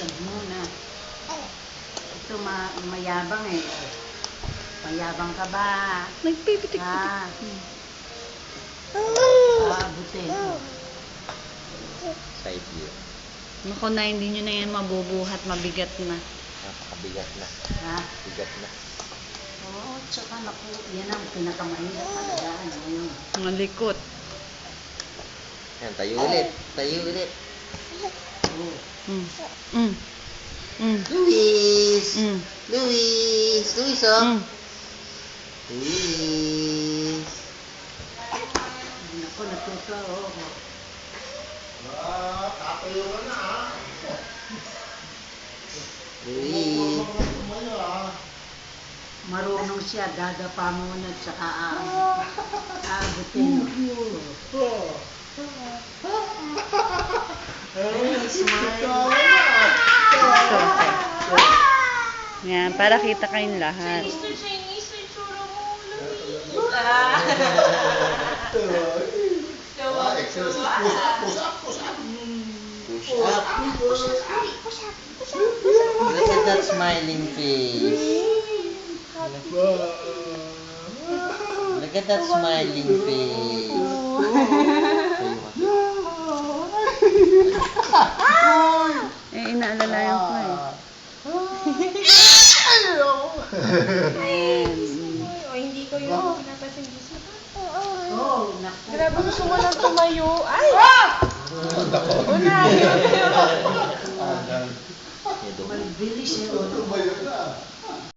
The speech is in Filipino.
Sag muna. Ito mayabang eh. Mayabang ka ba? Nagpipitik-pitik. Ha? Abutin. Side view. Naku na, hindi nyo na yan mabubuhat. Mabigat na. Napakabigat na. Ha? Bigat na. Oo, tsaka naku, yan ang pinakamahirap alagaan ngayon. Mga likot. Yan, tayo ulit. Tayo ulit. Oo. Mm. Mm. Mm. Luis! Mm. Luis! Luis, oh! Mm. Luis! Naku, natuto, oo. Tatayo ka na, ha? Luis! Tumayo, ha? Marunong siya, dadapa muna at saka aabutin. Hey, smile. Yan, para kita kayong lahat. Exercise. Push up. Push up! Look at that smiling face. Look at that smiling face. Eh, inaalalayan ko eh. Ayan. O, hindi ko yung pinapasin gusto. Oh, naku. Grabe, gusto mo lang tumayo. Ay! Una, yun. Mabilis eh. Tumayo na.